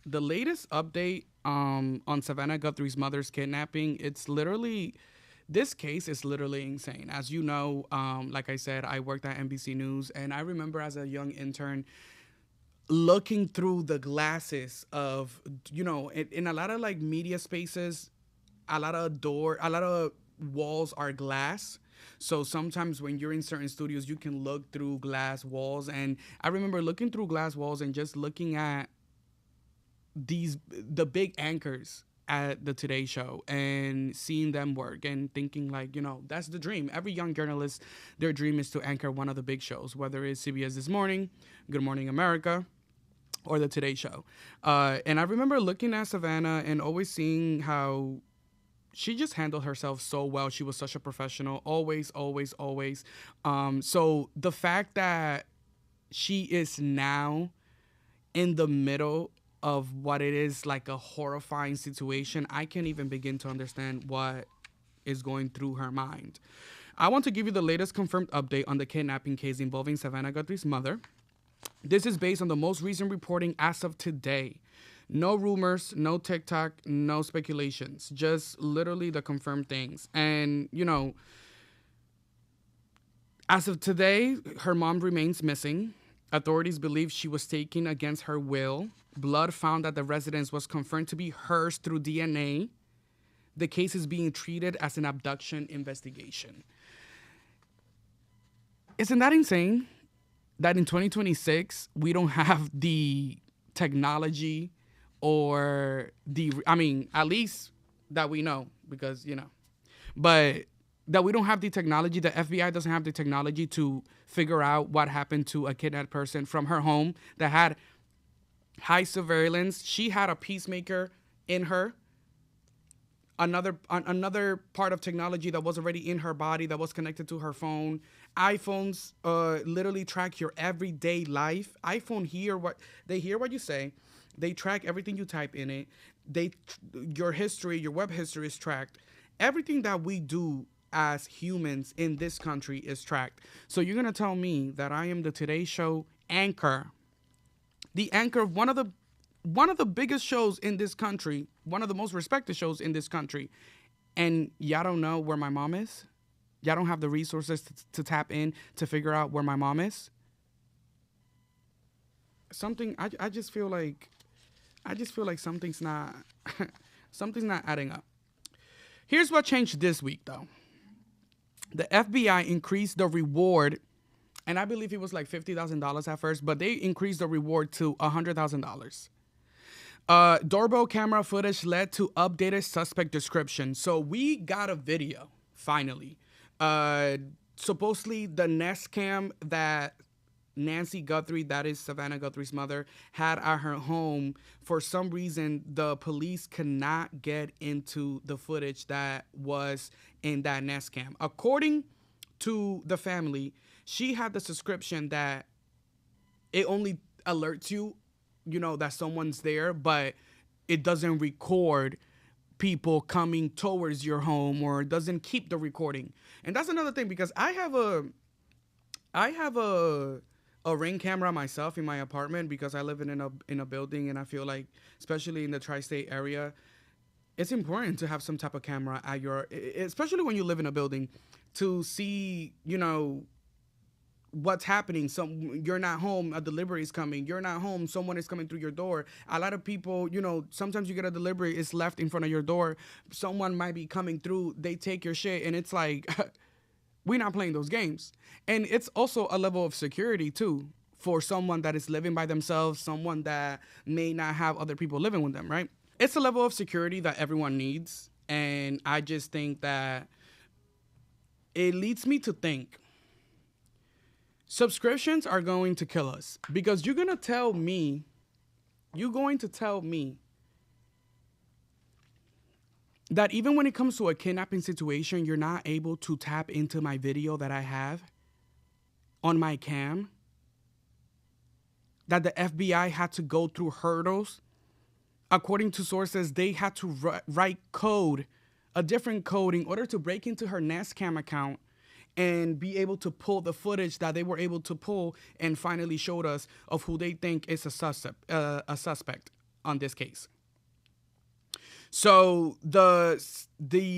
The latest update on Savannah Guthrie's mother's kidnapping, it's literally this case is literally insane. As you know, like I said, I worked at NBC News, and I remember as a young intern looking through the glasses of, in a lot of like media spaces, a lot of walls are glass. So sometimes when you're in certain studios, you can look through glass walls. And I remember looking through glass walls and just looking at the big anchors at the Today Show and seeing them work and thinking like, that's the dream. Every young journalist, their dream is to anchor one of the big shows, whether it's CBS This Morning, Good Morning America, or the Today Show. And I remember looking at Savannah and always seeing how she just handled herself so well. She was such a professional, always, always, always. So the fact that she is now in the middle of what it is like a horrifying situation, I can't even begin to understand what is going through her mind. I want to give you the latest confirmed update on the kidnapping case involving Savannah Guthrie's mother. This is based on the most recent reporting as of today. No rumors, no TikTok, no speculations, just literally the confirmed things. And, as of today, her mom remains missing. Authorities believe she was taken against her will. Blood found at the residence was confirmed to be hers through DNA. The case is being treated as an abduction investigation. Isn't that insane? That in 2026, we don't have the technology or at least that we know, because, but that we don't have the technology, the FBI doesn't have the technology to figure out what happened to a kidnapped person from her home that had high surveillance. She had a peacemaker in her. Another part of technology that was already in her body that was connected to her phone. iPhones literally track your everyday life. iPhone hear what you say. They track everything you type in it. Your history, your web history is tracked. Everything that we do as humans in this country is tracked. So you're gonna tell me that I am the Today Show anchor, the anchor of one of the biggest shows in this country, one of the most respected shows in this country, and y'all don't know where my mom is? Y'all don't have the resources to tap in to figure out where my mom is? I just feel like something's not something's not adding up. Here's what changed this week though. The FBI increased the reward, and I believe it was like $50,000 at first, but they increased the reward to $100,000. Doorbell camera footage led to updated suspect description. So we got a video, finally. Supposedly the Nest cam that Nancy Guthrie, that is Savannah Guthrie's mother, had at her home. For some reason, the police cannot get into the footage that was in that Nest cam. According to the family, she had the description that it only alerts you, that someone's there, but it doesn't record people coming towards your home, or doesn't keep the recording. And that's another thing, because I have a Ring camera myself in my apartment, because I live in a building, and I feel like, especially in the tri-state area, it's important to have some type of camera at especially when you live in a building, to see, what's happening. You're not home, a delivery is coming. You're not home, someone is coming through your door. A lot of people, sometimes you get a delivery, it's left in front of your door. Someone might be coming through, they take your shit, and it's like, we're not playing those games. And it's also a level of security too, for someone that is living by themselves, someone that may not have other people living with them, right? It's a level of security that everyone needs. And I just think that it leads me to think subscriptions are going to kill us, because you're going to tell me that even when it comes to a kidnapping situation, you're not able to tap into my video that I have on my cam, that the FBI had to go through hurdles. According to sources, they had to write code, a different code, in order to break into her Nest Cam account and be able to pull the footage that they were able to pull, and finally showed us of who they think is a suspect. on this case. So the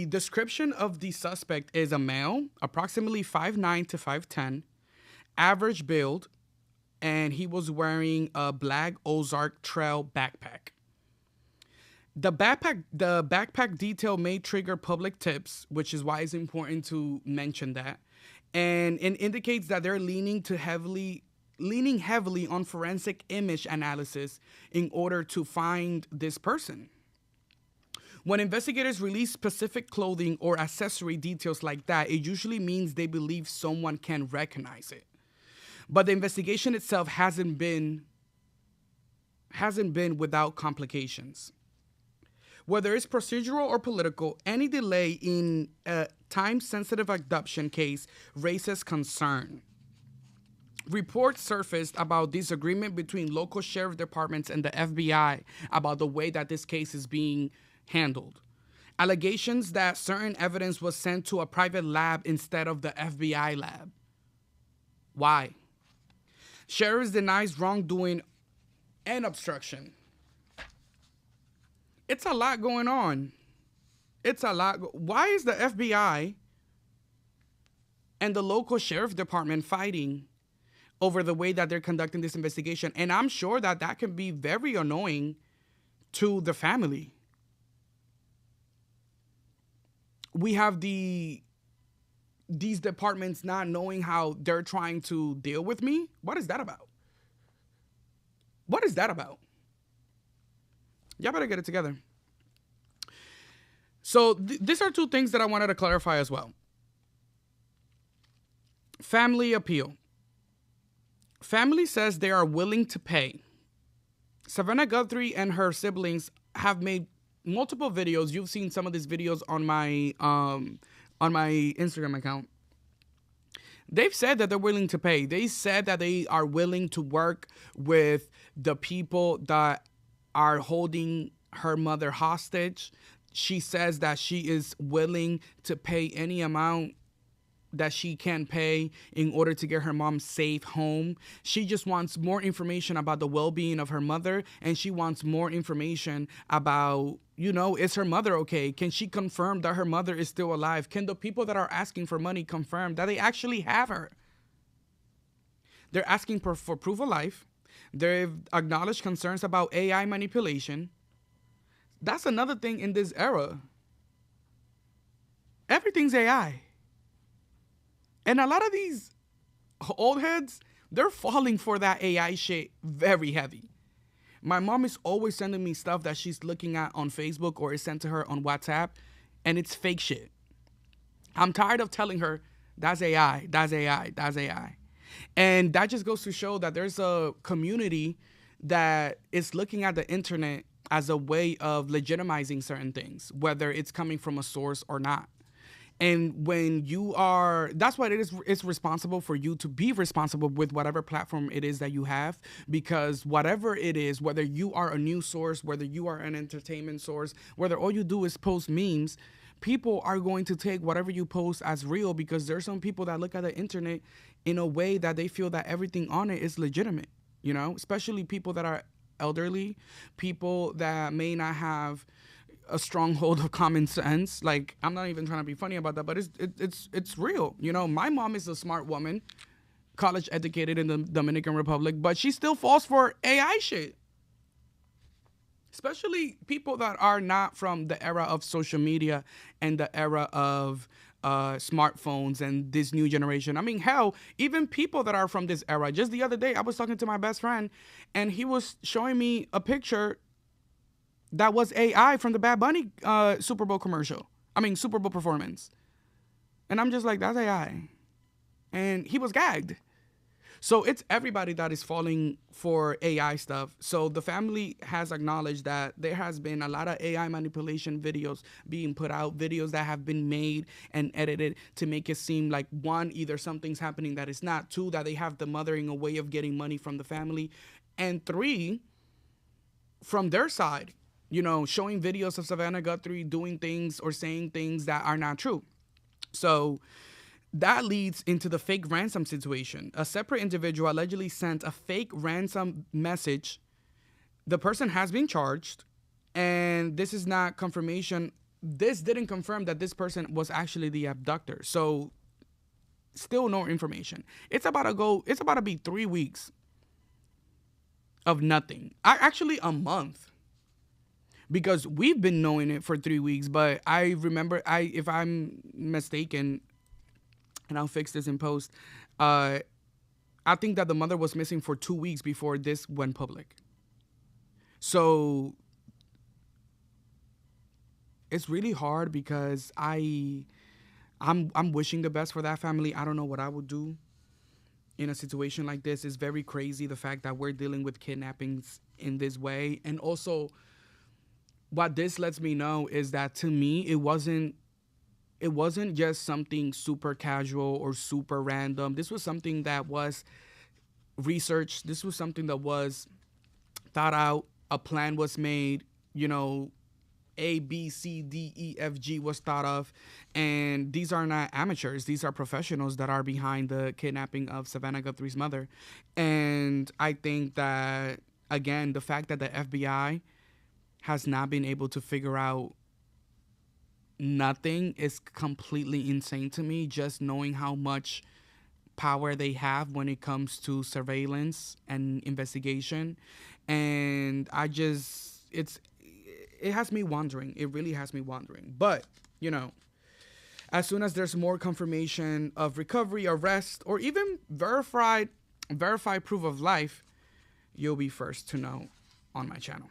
description of the suspect is a male, approximately 5'9" to 5'10", average build, and he was wearing a black Ozark Trail backpack. The backpack detail may trigger public tips, which is why it's important to mention that, and it indicates that they're leaning heavily on forensic image analysis in order to find this person. When investigators release specific clothing or accessory details like that, it usually means they believe someone can recognize it. But the investigation itself hasn't been without complications. Whether it's procedural or political, any delay in a time-sensitive abduction case raises concern. Reports surfaced about disagreement between local sheriff departments and the FBI about the way that this case is being handled. Allegations that certain evidence was sent to a private lab instead of the FBI lab. Why? Sheriff denies wrongdoing and obstruction. It's a lot going on. Why is the FBI and the local sheriff department fighting over the way that they're conducting this investigation? And I'm sure that can be very annoying to the family. We have these departments not knowing how they're trying to deal with me. What is that about? What is that about? Y'all better get it together. So these are two things that I wanted to clarify as well. Family appeal. Family says they are willing to pay. Savannah Guthrie and her siblings have made multiple videos. You've seen some of these videos on my Instagram account. They've said that they're willing to pay. They said that they are willing to work with the people that are holding her mother hostage. She says that she is willing to pay any amount that she can pay in order to get her mom safe home. She just wants more information about the well-being of her mother, and she wants more information about, is her mother okay? Can she confirm that her mother is still alive? Can the people that are asking for money confirm that they actually have her? They're asking for proof of life. They've acknowledged concerns about AI manipulation. That's another thing in this era. Everything's AI. And a lot of these old heads, they're falling for that AI shit very heavy. My mom is always sending me stuff that she's looking at on Facebook or is sent to her on WhatsApp, and it's fake shit. I'm tired of telling her, that's AI, that's AI, that's AI. And that just goes to show that there's a community that is looking at the internet as a way of legitimizing certain things, whether it's coming from a source or not. And when you are, that's why it's responsible for you to be responsible with whatever platform it is that you have, because whatever it is, whether you are a news source, whether you are an entertainment source, whether all you do is post memes, people are going to take whatever you post as real, because there's some people that look at the internet in a way that they feel that everything on it is legitimate, especially people that are elderly, people that may not have a stronghold of common sense. Like, I'm not even trying to be funny about that, but it's real. My mom is a smart woman, college educated in the Dominican Republic, but she still falls for AI shit. Especially people that are not from the era of social media and the era of smartphones and this new generation. I mean, hell, even people that are from this era. Just the other day, I was talking to my best friend, and he was showing me a picture that was AI from the Bad Bunny Super Bowl Super Bowl performance. And I'm just like, that's AI. And he was gagged. So it's everybody that is falling for AI stuff. So the family has acknowledged that there has been a lot of AI manipulation videos being put out, videos that have been made and edited to make it seem like, one, either something's happening that is not, two, that they have the mother in a way of getting money from the family, and three, from their side, showing videos of Savannah Guthrie doing things or saying things that are not true. So that leads into the fake ransom situation. A separate individual allegedly sent a fake ransom message the person has been charged, and this is not confirmation. This didn't confirm that this person was actually the abductor. So still no information. It's about to be 3 weeks of nothing. Actually a month. Because we've been knowing it for 3 weeks, but I remember, if I'm mistaken, and I'll fix this in post, I think that the mother was missing for 2 weeks before this went public. So it's really hard because I'm wishing the best for that family. I don't know what I would do in a situation like this. It's very crazy, the fact that we're dealing with kidnappings in this way. And also, what this lets me know is that, to me, it wasn't just something super casual or super random. This was something that was researched. This was something that was thought out. A plan was made, A, B, C, D, E, F, G was thought of. And these are not amateurs. These are professionals that are behind the kidnapping of Savannah Guthrie's mother. And I think that, again, the fact that the FBI has not been able to figure out nothing is completely insane to me, just knowing how much power they have when it comes to surveillance and investigation. And it has me wondering. It really has me wondering. But, as soon as there's more confirmation of recovery, arrest, or even verified proof of life, you'll be first to know on my channel.